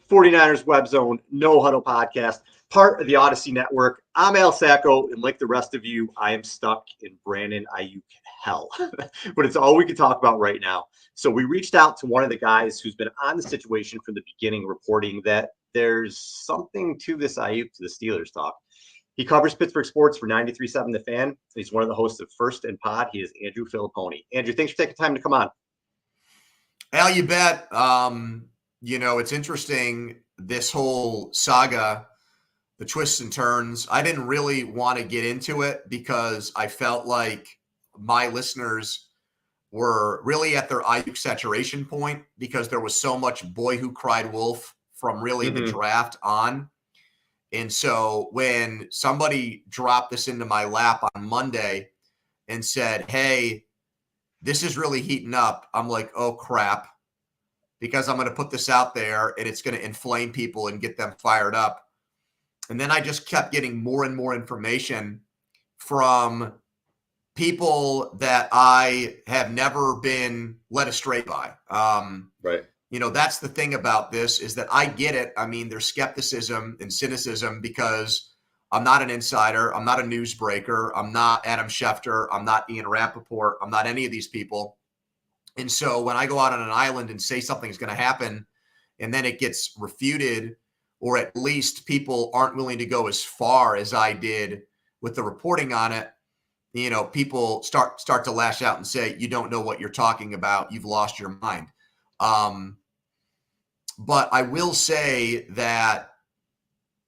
49ers Web Zone, No Huddle podcast, part of the Odyssey Network. I'm Al Sacco, and like the rest of you, I am stuck in Brandon Aiyuk hell. But it's all we can talk about right now. So we reached out to one of the guys who's been on the situation from the beginning, reporting that there's something to this Aiyuk to the Steelers talk. He covers Pittsburgh sports for 93.7 The Fan. He's one of the hosts of First and Pod. He is Andrew Fillipponi. Andrew, thanks for taking time to come on. Al, you bet. It's interesting, this whole saga, the twists and turns. I didn't really want to get into it because I felt like my listeners were really at their Aiyuk saturation point because there was so much boy who cried wolf from really the draft on. And so when somebody dropped this into my lap on Monday and said, hey, this is really heating up, I'm like, oh, crap, because I'm going to put this out there and it's going to inflame people and get them fired up. And then I just kept getting more and more information from people that I have never been led astray by. Right. That's the thing about this is that I get it. I mean, there's skepticism and cynicism because I'm not an insider. I'm not a newsbreaker. I'm not Adam Schefter. I'm not Ian Rappaport. I'm not any of these people. And so when I go out on an island and say something's going to happen and then it gets refuted, or at least people aren't willing to go as far as I did with the reporting on it, people start to lash out and say, you don't know what you're talking about. You've lost your mind. But I will say that,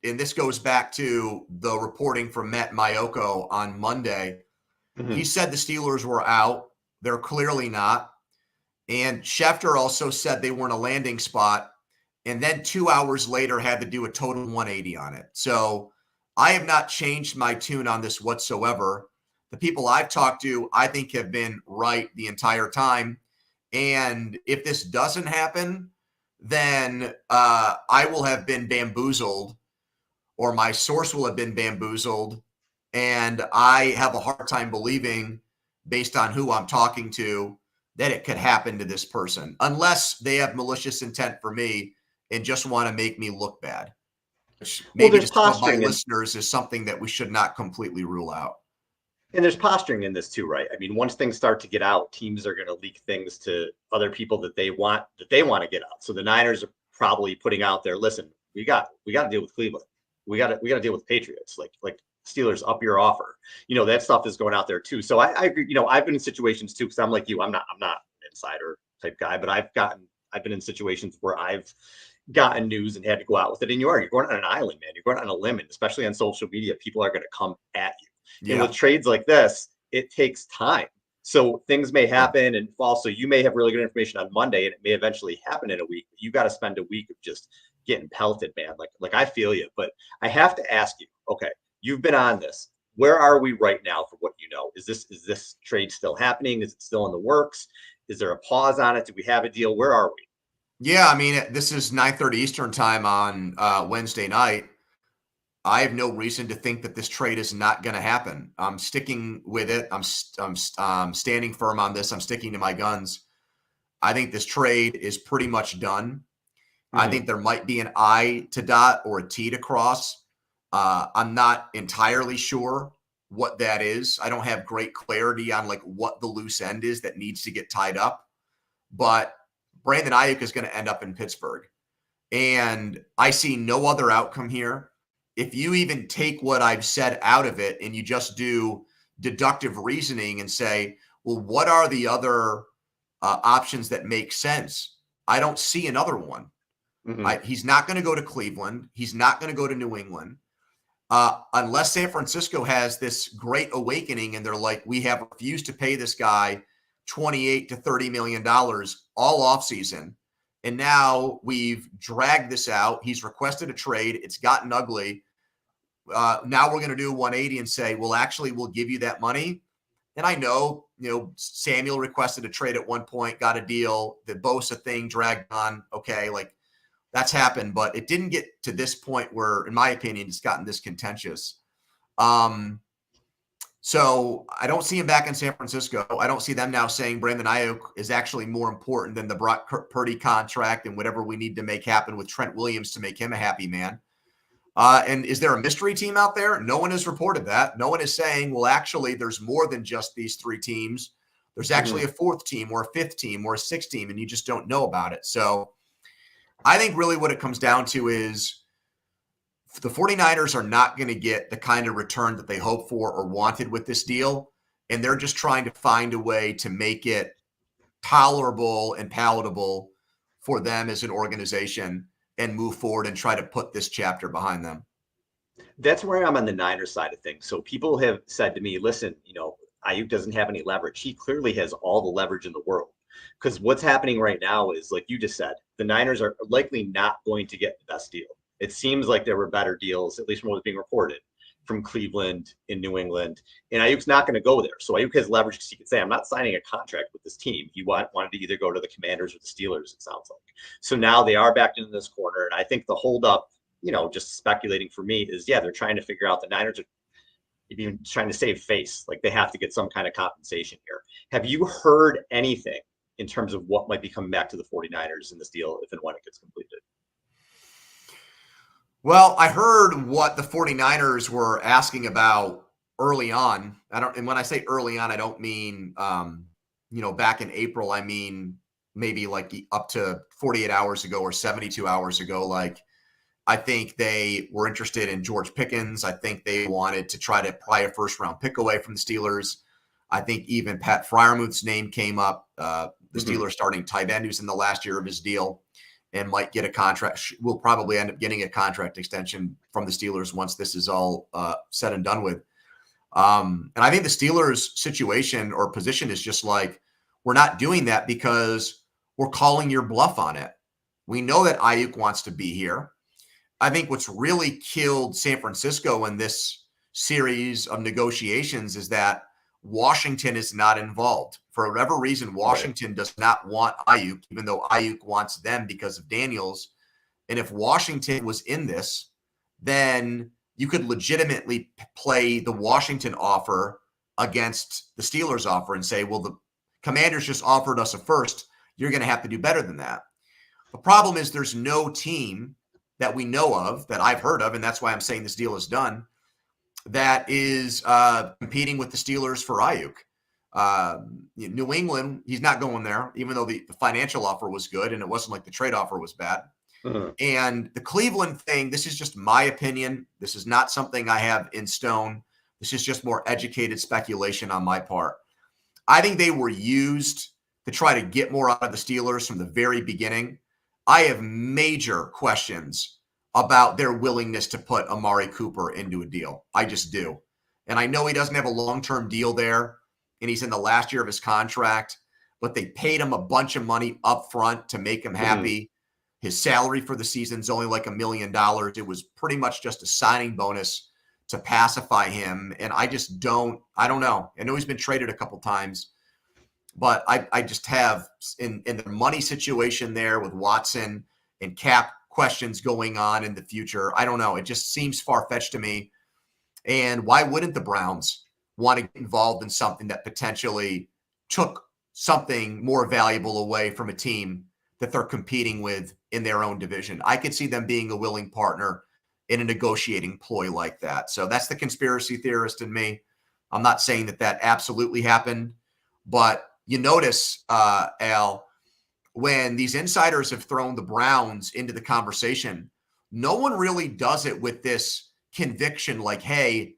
and this goes back to the reporting from Matt Mayoko on Monday. He said the Steelers were out. They're clearly not. And Schefter also said they weren't a landing spot. And then 2 hours later had to do a total 180 on it. So I have not changed my tune on this whatsoever. The people I've talked to, I think, have been right the entire time. And if this doesn't happen, then I will have been bamboozled, or my source will have been bamboozled. And I have a hard time believing, based on who I'm talking to, that it could happen to this person, unless they have malicious intent for me and just want to make me look bad. Which maybe to some of my listeners is something that we should not completely rule out. And there's posturing in this too, right? I mean, once things start to get out, teams are going to leak things to other people that they want to get out. So the Niners are probably putting out there, listen, we got to deal with Cleveland. We got to deal with Patriots. Like Steelers, up your offer. That stuff is going out there too. So I agree. I've been in situations too, because I'm like you. I'm not an insider type guy, but I've been in situations where I've gotten news and had to go out with it. And you're going on an island, man. You're going on a limb, and especially on social media, people are going to come at you. Yeah. And with trades like this, it takes time. So things may happen, and also you may have really good information on Monday, and it may eventually happen in a week. But you got to spend a week of just getting pelted, man. Like I feel you, but I have to ask you. Okay, you've been on this. Where are we right now for what you know? Is this trade still happening? Is it still in the works? Is there a pause on it? Do we have a deal? Where are we? Yeah, I mean, this is 9:30 Eastern time on Wednesday night. I have no reason to think that this trade is not going to happen. I'm sticking with it. I'm standing firm on this. I'm sticking to my guns. I think this trade is pretty much done. I think there might be an I to dot or a T to cross. I'm not entirely sure what that is. I don't have great clarity on what the loose end is that needs to get tied up. But Brandon Aiyuk is going to end up in Pittsburgh. And I see no other outcome here. If you even take what I've said out of it and you just do deductive reasoning and say, well, what are the other options that make sense? I don't see another one. He's not going to go to Cleveland. He's not going to go to New England. Unless San Francisco has this great awakening and they're like, we have refused to pay this guy $28 to $30 million all offseason. And now we've dragged this out. He's requested a trade. It's gotten ugly. Now we're going to do a 180 and say, well, actually, we'll give you that money. And I know, Samuel requested a trade at one point, got a deal. The Bosa thing dragged on. Okay, that's happened, but it didn't get to this point where, in my opinion, it's gotten this contentious. So I don't see him back in San Francisco. I don't see them now saying Brandon Aiyuk is actually more important than the Brock Purdy contract and whatever we need to make happen with Trent Williams to make him a happy man. And is there a mystery team out there? No one has reported that. No one is saying, well, actually, there's more than just these three teams. There's actually a fourth team or a fifth team or a sixth team, and you just don't know about it. So I think really what it comes down to is the 49ers are not going to get the kind of return that they hoped for or wanted with this deal. And they're just trying to find a way to make it tolerable and palatable for them as an organization and move forward and try to put this chapter behind them. That's where I'm on the Niners side of things. So people have said to me, listen, Aiyuk doesn't have any leverage. He clearly has all the leverage in the world. Because what's happening right now is, like you just said, the Niners are likely not going to get the best deal. It seems like there were better deals, at least from what's being reported, from Cleveland in New England. And Ayuk's not going to go there. So Aiyuk has leverage because he can say, I'm not signing a contract with this team. He wanted to either go to the Commanders or the Steelers, it sounds like. So now they are backed into this corner. And I think the holdup, just speculating for me is, they're trying to figure out the Niners are even trying to save face. Like they have to get some kind of compensation here. Have you heard anything in terms of what might be coming back to the 49ers in this deal if and when it gets completed? Well, I heard what the 49ers were asking about early on. And when I say early on, I don't mean, back in April. I mean, maybe like up to 48 hours ago or 72 hours ago. Like, I think they were interested in George Pickens. I think they wanted to try to pry a first round pick away from the Steelers. I think even Pat Freiermuth's name came up, the Steelers starting tight end who's in the last year of his deal and might get a contract. Will probably end up getting a contract extension from the Steelers once this is all said and done with. And I think the Steelers situation or position is just like, we're not doing that because we're calling your bluff on it. We know that Aiyuk wants to be here. I think what's really killed San Francisco in this series of negotiations is that Washington is not involved. For whatever reason, Washington does not want Aiyuk, even though Aiyuk wants them because of Daniels. And if Washington was in this, then you could legitimately play the Washington offer against the Steelers offer and say, well, the Commanders just offered us a first. You're going to have to do better than that. The problem is there's no team that we know of, that I've heard of, and that's why I'm saying this deal is done, that is competing with the Steelers for Aiyuk. New England, he's not going there, even though the financial offer was good and it wasn't like the trade offer was bad. And the Cleveland thing, this is just my opinion. This is not something I have in stone. This is just more educated speculation on my part. I think they were used to try to get more out of the Steelers from the very beginning. I have major questions about their willingness to put Amari Cooper into a deal. I just do. And I know he doesn't have a long-term deal there, and he's in the last year of his contract, but they paid him a bunch of money up front to make him happy. His salary for the season is only like $1 million. It was pretty much just a signing bonus to pacify him. And I don't know. I know he's been traded a couple times, but I just have in the money situation there with Watson and cap questions going on in the future. I don't know. It just seems far-fetched to me. And why wouldn't the Browns want to get involved in something that potentially took something more valuable away from a team that they're competing with in their own division? I could see them being a willing partner in a negotiating ploy like that. So that's the conspiracy theorist in me. I'm not saying that absolutely happened, but you notice, Al, when these insiders have thrown the Browns into the conversation, no one really does it with this conviction like, hey,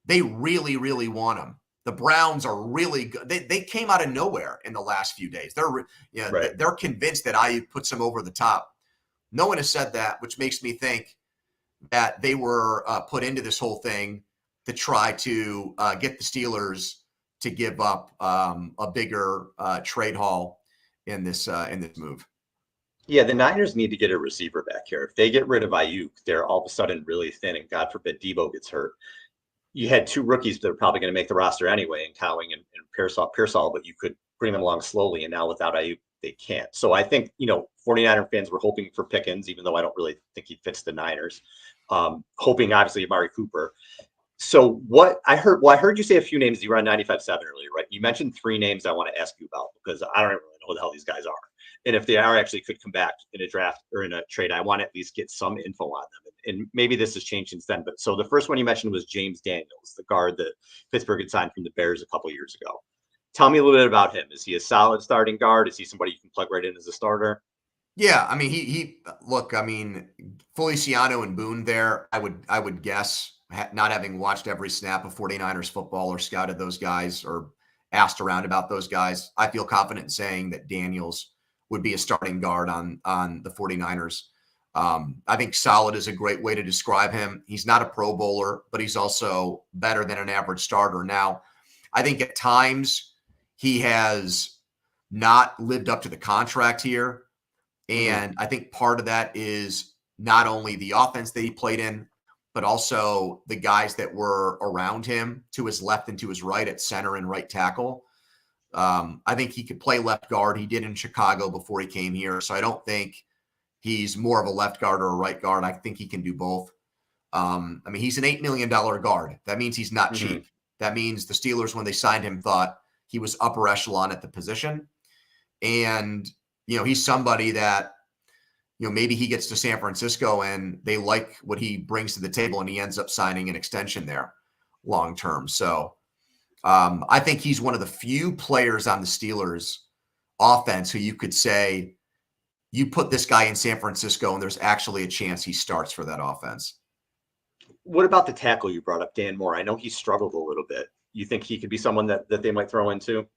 they really, really want him. The Browns are really good. They came out of nowhere in the last few days. They're convinced that Aiyuk puts him over the top. No one has said that, which makes me think that they were put into this whole thing to try to get the Steelers to give up a bigger trade haul in this move. Yeah, the Niners need to get a receiver back here. If they get rid of Aiyuk, they're all of a sudden really thin, and God forbid Debo gets hurt. You had two rookies that are probably going to make the roster anyway, in Cowing and Pearsall, but you could bring them along slowly, and now without Aiyuk, they can't. So I think, 49er fans were hoping for Pickens, even though I don't really think he fits the Niners. Hoping, obviously, Amari Cooper. So what I heard, well, I heard you say a few names. You were on 95.7 earlier, right? You mentioned three names I want to ask you about because I don't really know who the hell these guys are. And if they are actually could come back in a draft or in a trade, I want to at least get some info on them. And maybe this has changed since then. But so the first one you mentioned was James Daniels, the guard that Pittsburgh had signed from the Bears a couple of years ago. Tell me a little bit about him. Is he a solid starting guard? Is he somebody you can plug right in as a starter? Yeah, I mean, he look. I mean, Feliciano and Boone there. I would guess, not having watched every snap of 49ers football or scouted those guys or asked around about those guys, I feel confident in saying that Daniels would be a starting guard on the 49ers. I think solid is a great way to describe him. He's not a Pro Bowler, but he's also better than an average starter. Now, I think at times he has not lived up to the contract here. And I think part of that is not only the offense that he played in, but also the guys that were around him to his left and to his right at center and right tackle. I think he could play left guard. He did in Chicago before he came here. So I don't think he's more of a left guard or a right guard. I think he can do both. I mean, he's an $8 million guard. That means he's not cheap. That means the Steelers, when they signed him, thought he was upper echelon at the position. And he's somebody that, maybe he gets to San Francisco and they like what he brings to the table and he ends up signing an extension there long term. So I think he's one of the few players on the Steelers offense who you could say, you put this guy in San Francisco and there's actually a chance he starts for that offense. What about the tackle you brought up, Dan Moore? I know he struggled a little bit. You think he could be someone that they might throw into?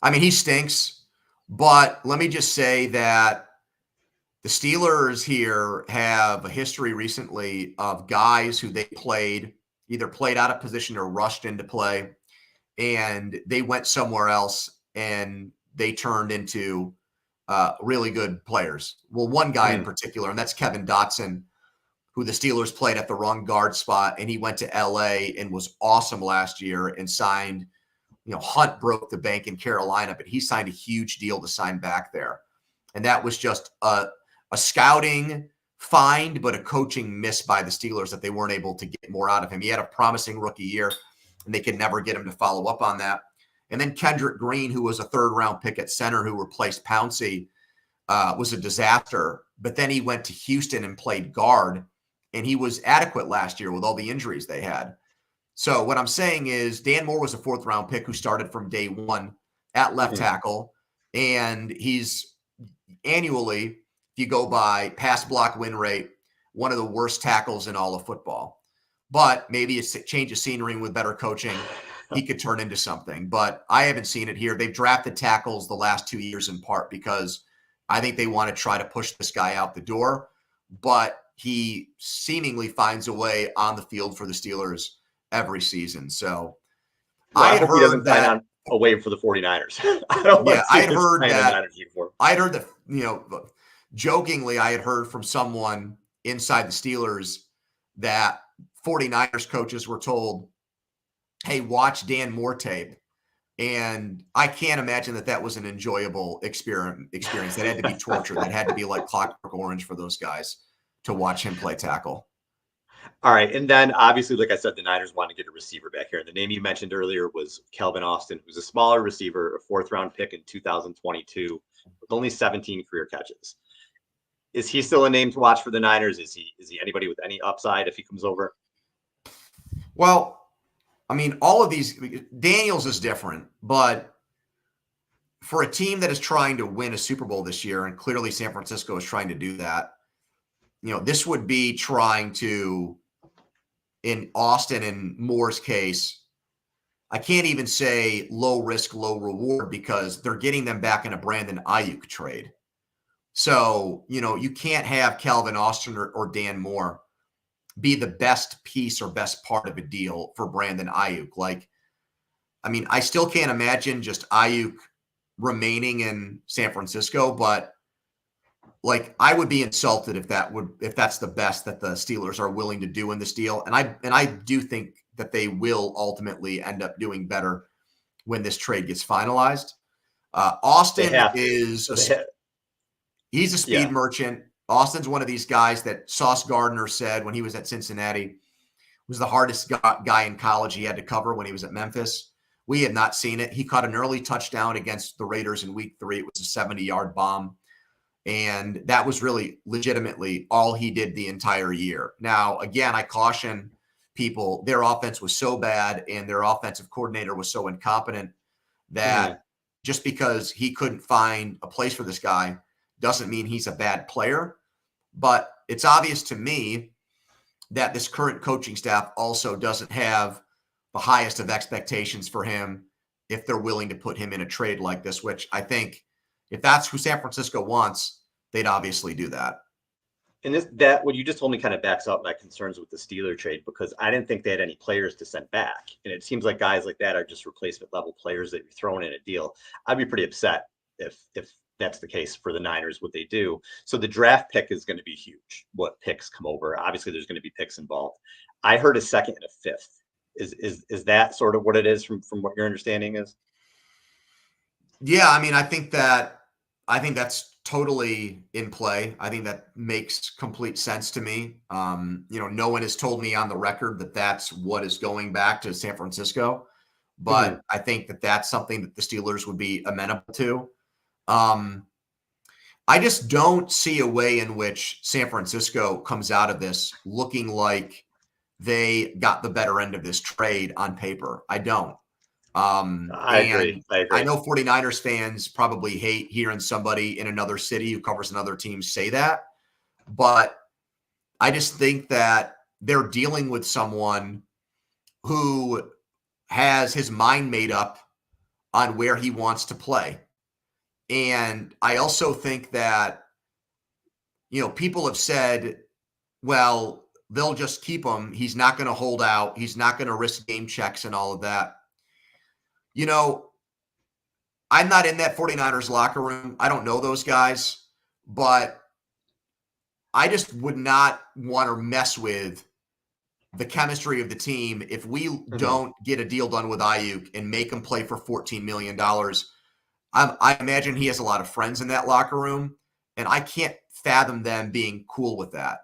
I mean, he stinks. But let me just say that the Steelers here have a history recently of guys who they either played out of position or rushed into play, and they went somewhere else and they turned into really good players. Well, one guy in particular, and that's Kevin Dotson, who the Steelers played at the wrong guard spot, and he went to LA and was awesome last year and signed. Hunt broke the bank in Carolina, but he signed a huge deal to sign back there. And that was just a scouting find, but a coaching miss by the Steelers that they weren't able to get more out of him. He had a promising rookie year, and they could never get him to follow up on that. And then Kendrick Green, who was a third-round pick at center who replaced Pouncey, was a disaster. But then he went to Houston and played guard, and he was adequate last year with all the injuries they had. So what I'm saying is Dan Moore was a fourth-round pick who started from day one at left tackle, and he's annually, if you go by pass block win rate, one of the worst tackles in all of football. But maybe a change of scenery with better coaching, he could turn into something. But I haven't seen it here. They've drafted tackles the last 2 years in part because I think they want to try to push this guy out the door. But he seemingly finds a way on the field for the Steelers every season. So well, I hope he doesn't sign on a waive for the 49ers. I'd heard that, jokingly, I had heard from someone inside the Steelers that 49ers coaches were told, hey, watch Dan Moore tape. And I can't imagine that was an enjoyable experience. That had to be torture. That had to be like Clockwork Orange for those guys to watch him play tackle. All right. And then obviously, like I said, the Niners want to get a receiver back here. And the name you mentioned earlier was Kelvin Austin, who's a smaller receiver, a fourth-round pick in 2022 with only 17 career catches. Is he still a name to watch for the Niners? Is he anybody with any upside if he comes over? Well, I mean, all of these, Daniels is different, but for a team that is trying to win a Super Bowl this year, and clearly San Francisco is trying to do that, this would be trying to, in Austin and Moore's case, I can't even say low risk, low reward because they're getting them back in a Brandon Aiyuk trade. So, you can't have Kelvin Austin or Dan Moore be the best piece or best part of a deal for Brandon Aiyuk. I still can't imagine just Aiyuk remaining in San Francisco, but I would be insulted if that's the best that the Steelers are willing to do in this deal. And I do think that they will ultimately end up doing better when this trade gets finalized. Austin he's a speed merchant. Austin's one of these guys that Sauce Gardner said when he was at Cincinnati, was the hardest guy in college he had to cover when he was at Memphis. We have not seen it. He caught an early touchdown against the Raiders in week 3. It was a 70-yard bomb. And that was really legitimately all he did the entire year. Now, again, I caution people, their offense was so bad and their offensive coordinator was so incompetent that just because he couldn't find a place for this guy doesn't mean he's a bad player. But it's obvious to me that this current coaching staff also doesn't have the highest of expectations for him if they're willing to put him in a trade like this, which I think if that's who San Francisco wants, they'd obviously do that. And that what you just told me kind of backs up my concerns with the Steeler trade, because I didn't think they had any players to send back. And it seems like guys like that are just replacement level players that you're throwing in a deal. I'd be pretty upset if that's the case for the Niners, what they do. So the draft pick is going to be huge. What picks come over? Obviously, there's going to be picks involved. I heard a second and a fifth. Is that sort of what it is from what your understanding is? Yeah, I mean, I think that's totally in play. I think that makes complete sense to me. No one has told me on the record that that's what is going back to San Francisco, but I think that that's something that the Steelers would be amenable to. I just don't see a way in which San Francisco comes out of this looking like they got the better end of this trade on paper. I don't. I agree. I know 49ers fans probably hate hearing somebody in another city who covers another team say that, but I just think that they're dealing with someone who has his mind made up on where he wants to play. And I also think that, people have said, well, they'll just keep him. He's not going to hold out. He's not going to risk game checks and all of that. I'm not in that 49ers locker room. I don't know those guys, but I just would not want to mess with the chemistry of the team if we don't get a deal done with Aiyuk and make him play for $14 million. I imagine he has a lot of friends in that locker room, and I can't fathom them being cool with that.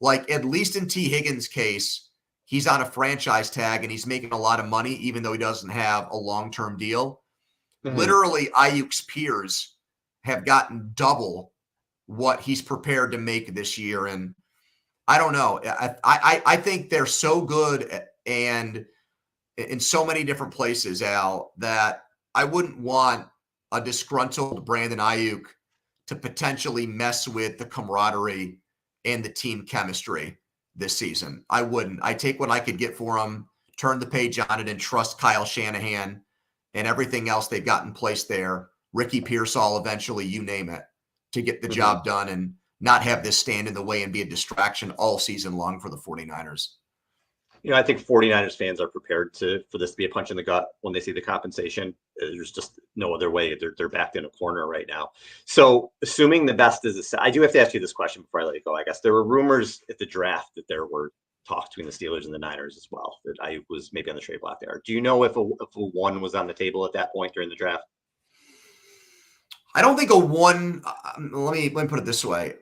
Like, at least in T. Higgins' case, he's on a franchise tag and he's making a lot of money, even though he doesn't have a long-term deal. Literally, Ayuk's peers have gotten double what he's prepared to make this year. And I don't know. I think they're so good and in so many different places, Al, that I wouldn't want a disgruntled Brandon Aiyuk to potentially mess with the camaraderie and the team chemistry this season. I wouldn't. I take what I could get for him, turn the page on it, and trust Kyle Shanahan and everything else they've got in place there. Ricky Pearsall eventually, you name it, to get the job done and not have this stand in the way and be a distraction all season long for the 49ers. I think 49ers fans are prepared for this to be a punch in the gut when they see the compensation. There's just no other way. They're backed in a corner right now. So assuming the best is I do have to ask you this question before I let you go. I guess there were rumors at the draft that there were talks between the Steelers and the Niners as well, that I was maybe on the trade block there. Do you know if a one was on the table at that point during the draft? I don't think a one. Let me put it this way.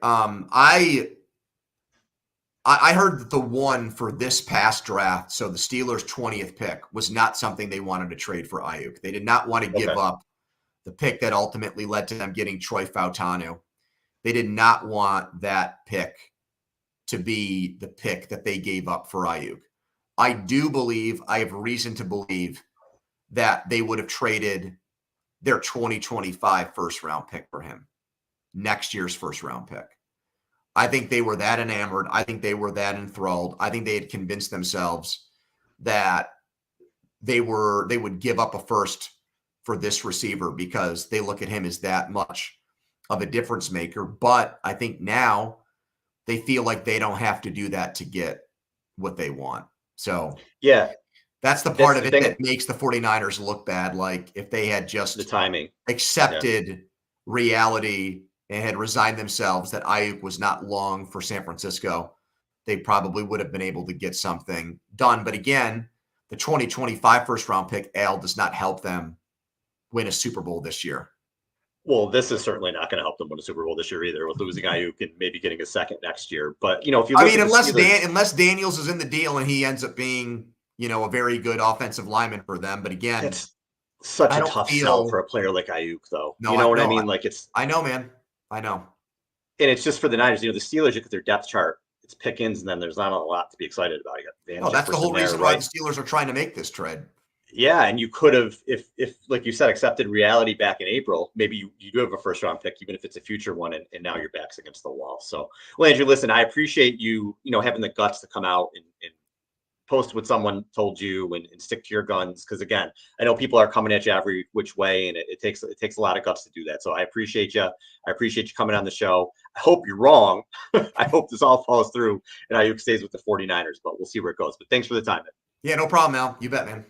I heard that the one for this past draft, so the Steelers' 20th pick, was not something they wanted to trade for Aiyuk. They did not want to give up the pick that ultimately led to them getting Troy Fautanu. They did not want that pick to be the pick that they gave up for Aiyuk. I have reason to believe that they would have traded their 2025 first-round pick for him, next year's first-round pick. I think they were that enamored. I think they were that enthralled. I think they had convinced themselves that they would give up a first for this receiver because they look at him as that much of a difference maker. But I think now they feel like they don't have to do that to get what they want. So yeah, that's the part of it that makes the 49ers look bad. Like if they had just the timing accepted reality and had resigned themselves that Aiyuk was not long for San Francisco, they probably would have been able to get something done. But again, the 2025 first round pick, Al, does not help them win a Super Bowl this year. Well, this is certainly not going to help them win a Super Bowl this year either, with losing Aiyuk and maybe getting a second next year. But if you look at the Steelers, unless Daniels is in the deal and he ends up being a very good offensive lineman for them. But again, it's such I a don't tough feel- sell for a player like Aiyuk, though. No, You know what I no, mean? Like I know, man. I know. and it's just for the Niners. The Steelers, look at their depth chart. It's Pickens, and then there's not a lot to be excited about. You got Van No, that's the Jefferson whole there, reason why the Steelers are trying to make this trade. Yeah, and you could have, if like you said, accepted reality back in April, maybe you do have a first round pick, even if it's a future one, and now your back's against the wall. So, well, Andrew, listen, I appreciate you, having the guts to come out and post what someone told you and stick to your guns. Because again, I know people are coming at you every which way, and it takes a lot of guts to do that. So I appreciate you. I appreciate you coming on the show. I hope you're wrong. I hope this all falls through and Aiyuk stays with the 49ers, but we'll see where it goes. But thanks for the time. Yeah, no problem, Al. You bet, man.